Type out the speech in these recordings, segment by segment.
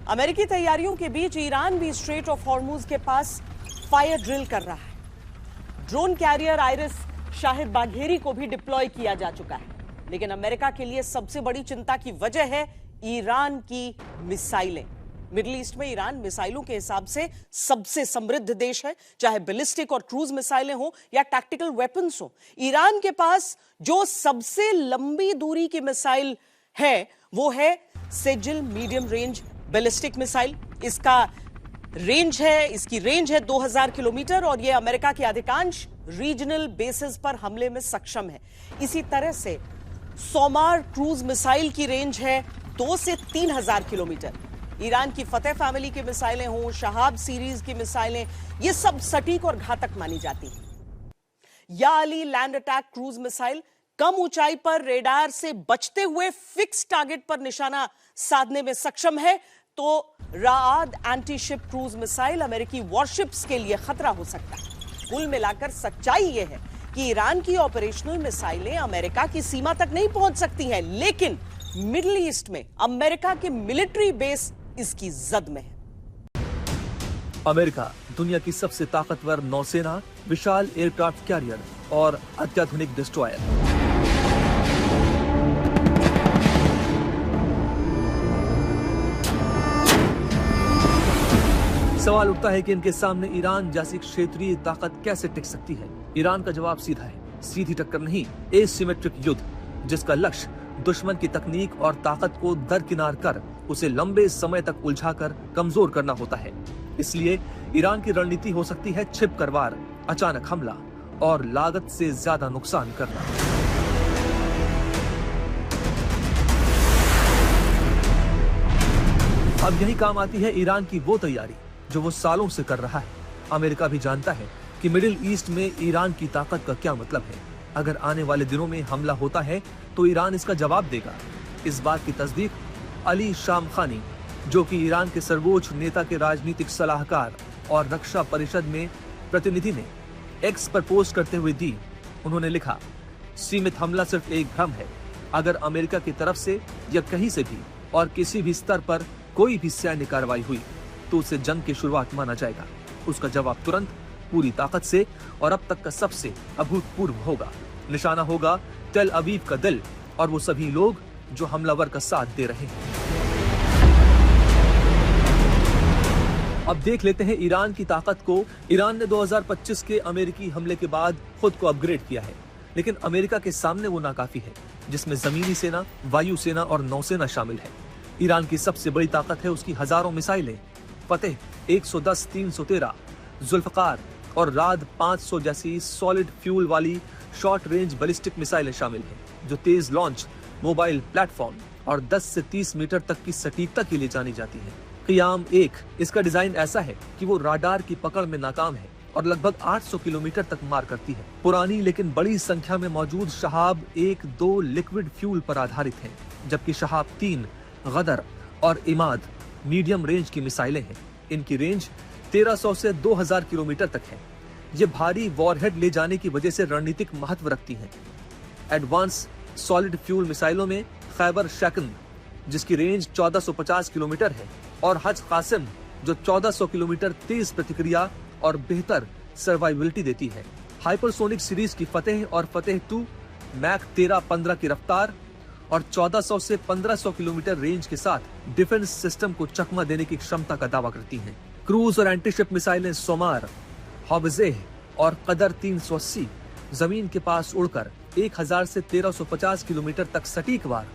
अमेरिकी तैयारियों के बीच ईरान भी स्ट्रेट ऑफ हॉर्मुज के पास फायर ड्रिल कर रहा है। Drone carrier IRIS Shahid Bagheri को भी डिप्लॉय किया जा चुका है। लेकिन अमेरिका के लिए सबसे बड़ी चिंता की वजह है ईरान की मिसाइलें। मिडिल ईस्ट में ईरान मिसाइलों के हिसाब से सबसे समृद्ध देश है, चाहे बैलिस्टिक और क्रूज मिसाइलें हो या टैक्टिकल वेपन्स हो। ईरान के पास जो सबसे लंबी दूरी की मिसाइल है वो है Sejjil medium range ballistic missile. इसकी रेंज है 2000 किलोमीटर और यह अमेरिका के अधिकांश रीजनल बेसिस पर हमले में सक्षम है। इसी तरह से सोमार क्रूज मिसाइल की रेंज है 2 से 3000 किलोमीटर। ईरान की फतेह फैमिली की मिसाइलें हों, शहाब सीरीज की मिसाइलें, ये सब सटीक और घातक मानी जाती हैं। Ya Ali land attack cruise missile कम ऊंचाई पर रेडार से बचते हुए फिक्स टारगेट पर निशाना साधने में सक्षम है। तो राआद एंटी शिप क्रूज मिसाइल अमेरिकी वॉरशिप्स के लिए खतरा हो सकता है। कुल मिलाकर सच्चाई यह है कि ईरान की ऑपरेशनल मिसाइलें अमेरिका की सीमा तक नहीं पहुंच सकती हैं, लेकिन मिडिल ईस्ट में अमेरिका के मिलिट्री बेस इसकी जद में है। अमेरिका दुनिया की सबसे ताकतवर नौसेना, विशाल एयरक्राफ्ट कैरियर और अत्याधुनिक डिस्ट्रॉयर। सवाल उठता है कि इनके सामने ईरान जैसी क्षेत्रीय ताकत कैसे टिक सकती है। ईरान का जवाब सीधा है, सीधी टक्कर नहीं, एसिमेट्रिक युद्ध, जिसका लक्ष्य दुश्मन की तकनीक और ताकत को दरकिनार कर उसे लंबे समय तक उलझाकर कमजोर करना होता है। इसलिए ईरान की रणनीति हो सकती है छिपकर वार, अचानक हमला और लागत से ज्यादा नुकसान करना। अब यही काम आती है ईरान की वो तैयारी जो वो सालों से कर रहा है। अमेरिका भी जानता है कि मिडिल ईस्ट में ईरान की ताकत का क्या मतलब है। अगर आने वाले दिनों में हमला होता है तो ईरान इसका जवाब देगा। इस बात की तस्दीक अली शामखानी, जो कि ईरान के सर्वोच्च नेता के राजनीतिक सलाहकार और रक्षा परिषद में प्रतिनिधि ने एक्स पर पोस्ट करते हुए दी। उन्होंने लिखा, सीमित हमला सिर्फ एक भ्रम है। अगर अमेरिका की तरफ से या कहीं से भी और किसी भी स्तर पर कोई भी सैन्य कार्रवाई हुई तो उसे जंग की शुरुआत माना जाएगा। उसका जवाब तुरंत, पूरी ताकत से और अब तक का सबसे अभूतपूर्व होगा। निशाना होगा टेल अवीव का दिल और वो सभी लोग जो हमलावर का साथ दे रहे हैं। अब देख लेते हैं ईरान की ताकत को। ईरान ने 2025 के अमेरिकी हमले के बाद खुद को अपग्रेड किया है, लेकिन अमेरिका के सामने वो नाकाफी है, जिसमें जमीनी सेना, वायु सेना और नौसेना शामिल है। ईरान की सबसे बड़ी ताकत है उसकी हजारों मिसाइलें। फतेह 110, 313, जुल्फकार और राद 500 जैसी सॉलिड फ्यूल वाली शॉर्ट रेंज बैलिस्टिक मिसाइलें शामिल हैं, जो तेज लॉन्च, मोबाइल प्लेटफॉर्म और 10 से 30 मीटर तक की सटीकता के लिए जानी जाती है। क़ियाम 1, इसका डिजाइन ऐसा है कि वो राडार की पकड़ में नाकाम है और लगभग 800 किलोमीटर तक मार करती है। पुरानी लेकिन बड़ी संख्या में मौजूद शहाब 1-2 लिक्विड फ्यूल पर आधारित है, जबकि शहाब 3 गदर और इमाद मीडियम रेंज की मिसाइलें हैं। इनकी रेंज 1300 से 2000 किलोमीटर तक है। ये भारी वॉरहेड ले जाने की वजह से रणनीतिक महत्व रखती हैं। एडवांस सॉलिड फ्यूल मिसाइलों में खैबर शैकन, जिसकी रेंज 1450 किलोमीटर है, और हज कासिम, जो 1400 किलोमीटर तेज प्रतिक्रिया और बेहतर सर्वाइविलिटी देती है। हाइपरसोनिक सीरीज की फतेह और फतेह 2 मैक 13-15 की रफ्तार और 1400 से 1500 किलोमीटर रेंज के साथ डिफेंस सिस्टम को चकमा देने की क्षमता का दावा करती हैं। क्रूज और एंटीशिप मिसाइलें सोमार, हॉबजेह और कदर 380 जमीन के पास उड़कर 1000 से 1350 किलोमीटर तक सटीक वार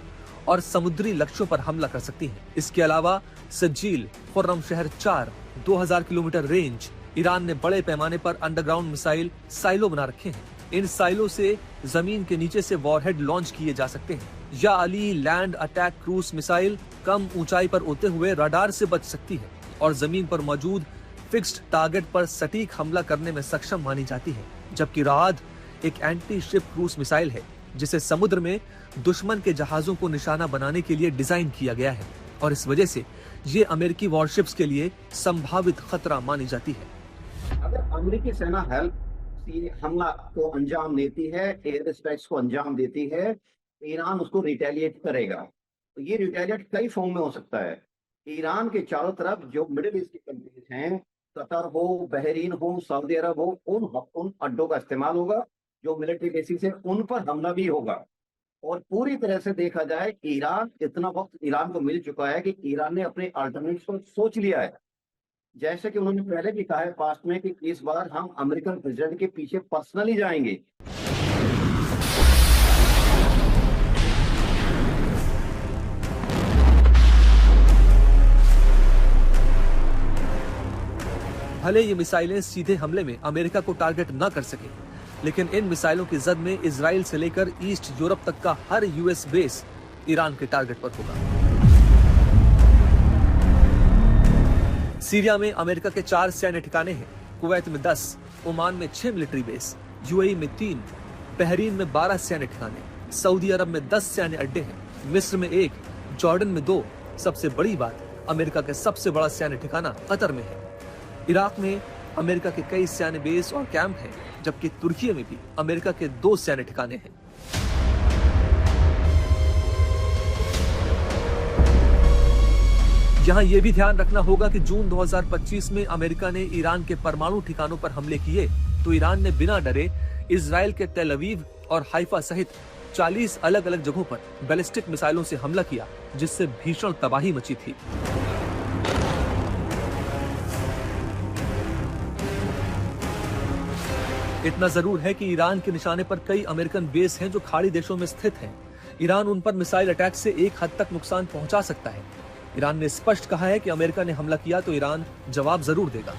और समुद्री लक्ष्यों पर हमला कर सकती हैं। इसके अलावा सज्जील, खुर्रम शहर 4, 2000 किलोमीटर रेंज। ईरान ने बड़े पैमाने पर अंडरग्राउंड मिसाइल साइलो बना रखे हैं। इन साइलो से जमीन के नीचे से वॉरहेड लॉन्च किए जा सकते हैं। Ya Ali land attack cruise missile कम ऊंचाई पर उड़ते हुए रडार से बच सकती है और जमीन पर मौजूद फिक्स्ड टारगेट पर सटीक हमला करने में सक्षम मानी जाती है। जबकि राद एक एंटी शिप क्रूज मिसाइल है, जिसे समुद्र में दुश्मन के जहाजों को निशाना बनाने के लिए डिजाइन किया गया है और इस वजह से ये अमेरिकी वॉरशिप्स के लिए संभावित खतरा मानी जाती है। अगर अमेरिकी सेना हेल्प हमला को अंजाम देती है, एयर स्ट्राइक्स को अंजाम देती है, ईरान उसको रिटेलिएट करेगा। तो ये रिटेलिएट कई फॉर्म में हो सकता है। ईरान के चारों तरफ जो मिडिल ईस्ट की कंट्रीज हैं, कतर हो, बहरीन हो, सऊदी अरब हो, उन अड्डों का इस्तेमाल होगा, जो मिलिट्री बेसिस है उन पर हमला भी होगा। और पूरी तरह से देखा जाए, ईरान इतना वक्त ईरान को मिल चुका है कि ईरान ने अपने अल्टरनेटिव को सोच लिया है। जैसे कि उन्होंने पहले भी कहा है पास्ट में कि इस बार हम अमेरिकन प्रेसिडेंट के पीछे पर्सनली जाएंगे। भले ये मिसाइलें सीधे हमले में अमेरिका को टारगेट न कर सके, लेकिन इन मिसाइलों की जद में इजराइल से लेकर ईस्ट यूरोप तक का हर यूएस बेस ईरान के टारगेट पर होगा। सीरिया में अमेरिका के 4 सैन्य ठिकाने हैं, कुवैत में 10, ओमान में 6 मिलिट्री बेस, यूएई में 3, बहरीन में 12 सैन्य ठिकाने, सऊदी अरब में 10 सैन्य अड्डे हैं, मिस्र में 1, जॉर्डन में 2। सबसे बड़ी बात, अमेरिका का सबसे बड़ा सैन्य ठिकाना कतर में है। इराक में अमेरिका के कई सैन्य बेस और कैंप हैं, जबकि तुर्की में भी अमेरिका के 2 सैन्य ठिकाने हैं। यहां यह भी ध्यान रखना होगा कि जून 2025 में अमेरिका ने ईरान के परमाणु ठिकानों पर हमले किए तो ईरान ने बिना डरे इजराइल के तेल अवीव और हाइफा सहित 40 अलग अलग जगहों पर बैलिस्टिक मिसाइलों से हमला किया, जिससे भीषण तबाही मची थी। इतना जरूर है कि ईरान के निशाने पर कई अमेरिकन बेस हैं जो खाड़ी देशों में स्थित हैं। ईरान उन पर मिसाइल अटैक से एक हद तक नुकसान पहुंचा सकता है। ईरान ने स्पष्ट कहा है कि अमेरिका ने हमला किया तो ईरान जवाब जरूर देगा।